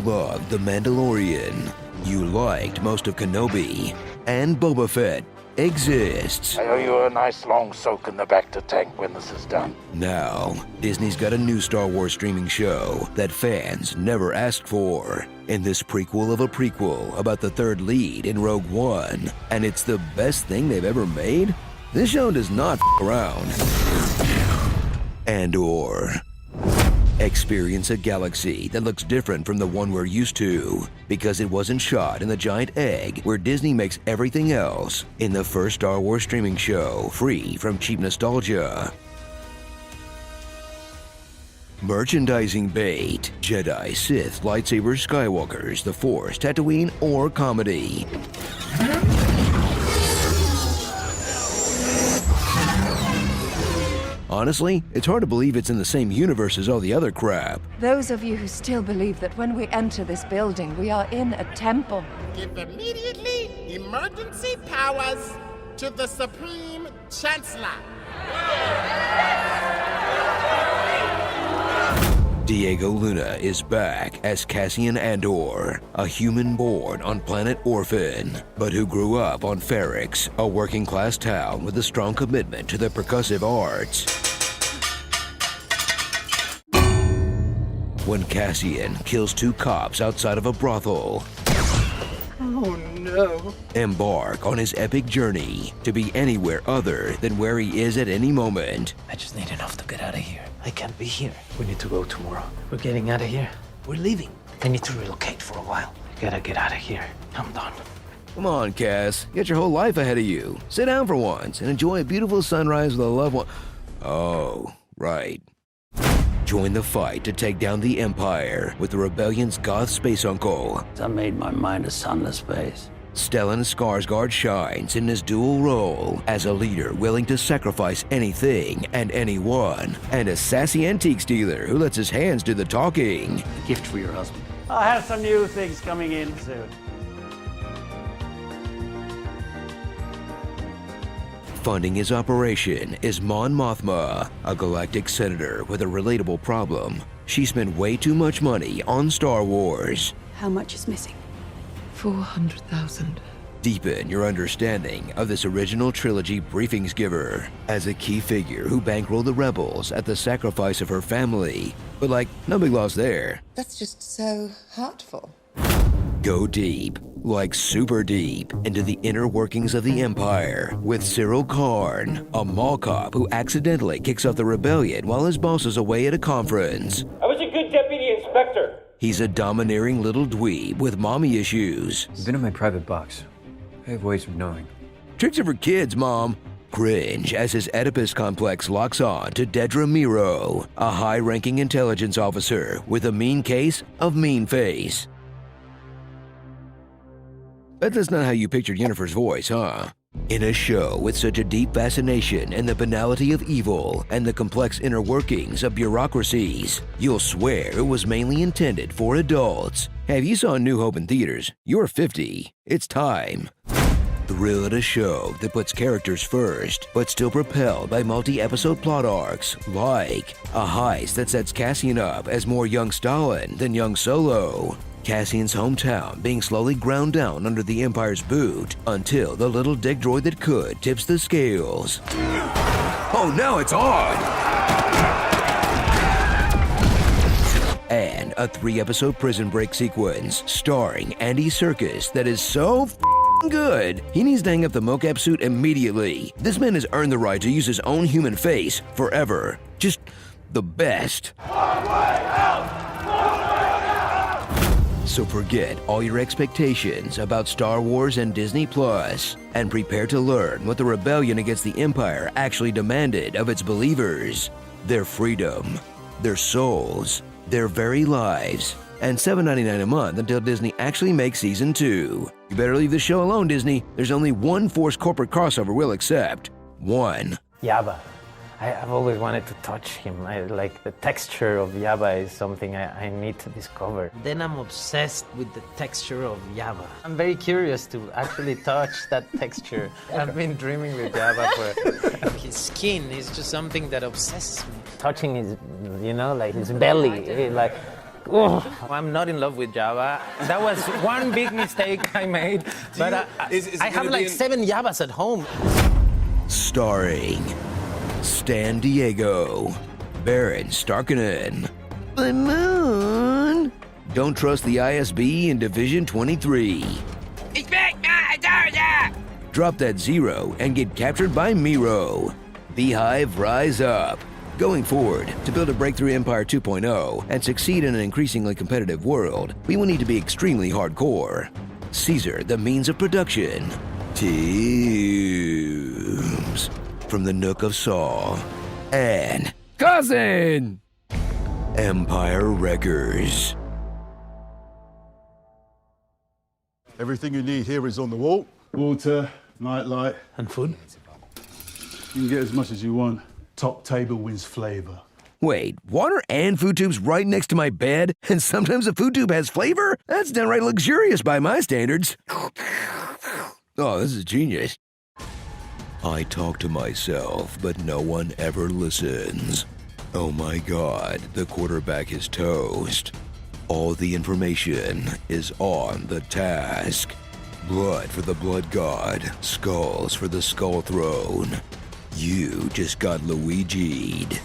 loved The Mandalorian, you liked most of Kenobi, and Boba Fett exists. I owe you a nice long soak in the bacta tank when this is done. Now, Disney's got a new Star Wars streaming show that fans never asked for. In this prequel of a prequel about the third lead in Rogue One, and it's the best thing they've ever made? This show does not around. Andor. Experience a galaxy that looks different from the one we're used to because it wasn't shot in the giant egg where Disney makes everything else in the first Star Wars streaming show, free from cheap nostalgia. Merchandising bait, Jedi, Sith, lightsabers, Skywalkers, the Force, Tatooine, or comedy. Honestly, it's hard to believe it's in the same universe as all the other crap. Those of you who still believe that when we enter this building, we are in a temple. Give immediately emergency powers to the Supreme Chancellor. Diego Luna is back as Cassian Andor, a human born on planet Orphan, but who grew up on Ferrix, a working-class town with a strong commitment to the percussive arts. When Cassian kills 2 cops outside of a brothel, Oh no. embark on his epic journey to be anywhere other than where he is at any moment. I just need enough to get out of here. I can't be here. We need to go tomorrow. We're getting out of here. We're leaving. I need to relocate for a while. I gotta get out of here. I'm done. Come on, Cass. You got your whole life ahead of you. Sit down for once and enjoy a beautiful sunrise with a loved one. Oh, right. Join the fight to take down the Empire with the Rebellion's goth space uncle. I made my mind a sunless space. Stellan Skarsgård shines in his dual role as a leader willing to sacrifice anything and anyone, and a sassy antiques dealer who lets his hands do the talking. A gift for your husband. I'll have some new things coming in soon. Funding his operation is Mon Mothma, a galactic senator with a relatable problem. She spent way too much money on Star Wars. How much is missing? 400,000. Deepen your understanding of this original trilogy briefings giver as a key figure who bankrolled the rebels at the sacrifice of her family. But no big loss there. That's just so heartful. Go deep, super deep, into the inner workings of the Empire with Cyril Karn, a mall cop who accidentally kicks off the rebellion while his boss is away at a conference. I was a good deputy inspector. He's a domineering little dweeb with mommy issues. You've been in my private box. I have ways of knowing. Tricks are for kids, Mom. Cringe as his Oedipus complex locks on to Dedra Miro, a high-ranking intelligence officer with a mean case of mean face. Bet that's not how you pictured Yennefer's voice, huh? In a show with such a deep fascination in the banality of evil and the complex inner workings of bureaucracies, you'll swear it was mainly intended for adults. Hey, if you saw New Hope in theaters, you're 50. It's time. Thrill at a show that puts characters first, but still propelled by multi-episode plot arcs, like a heist that sets Cassian up as more young Stalin than young Solo. Cassian's hometown being slowly ground down under the Empire's boot until the little dick droid that could tips the scales. Oh, now it's on! And a 3-episode prison break sequence starring Andy Serkis that is so good, he needs to hang up the mocap suit immediately. This man has earned the right to use his own human face forever. Just the best. So forget all your expectations about Star Wars and Disney Plus, and prepare to learn what the rebellion against the Empire actually demanded of its believers. Their freedom, their souls, their very lives. And $7.99 a month until Disney actually makes Season 2. You better leave the show alone, Disney. There's only one forced corporate crossover we'll accept. One. Yabba. I've always wanted to touch him. The texture of Yabba is something I need to discover. Then I'm obsessed with the texture of Yabba. I'm very curious to actually touch that texture. I've been dreaming with Yabba for... His skin is just something that obsesses me. Touching his, his belly, Oh, I'm not in love with Java. That was one big mistake I made. But I have like 7 Javas at home. Starring Stan Diego, Baron Starkinen, the Moon. Don't trust the ISB in Division 23. Drop that zero and get captured by Miro. Beehive, rise up. Going forward, to build a breakthrough Empire 2.0 and succeed in an increasingly competitive world, we will need to be extremely hardcore. Caesar, the means of production. Teams from the Nook of Saw. And Cousin! Empire Wreckers. Everything you need here is on the wall. Water, nightlight. And food? You can get as much as you want. Top table wins flavor. Wait, water and food tubes right next to my bed? And sometimes a food tube has flavor? That's downright luxurious by my standards. Oh, this is genius. I talk to myself, but no one ever listens. Oh my God, the quarterback is toast. All the information is on the task. Blood for the blood god, skulls for the skull throne. You just got Luigi'd.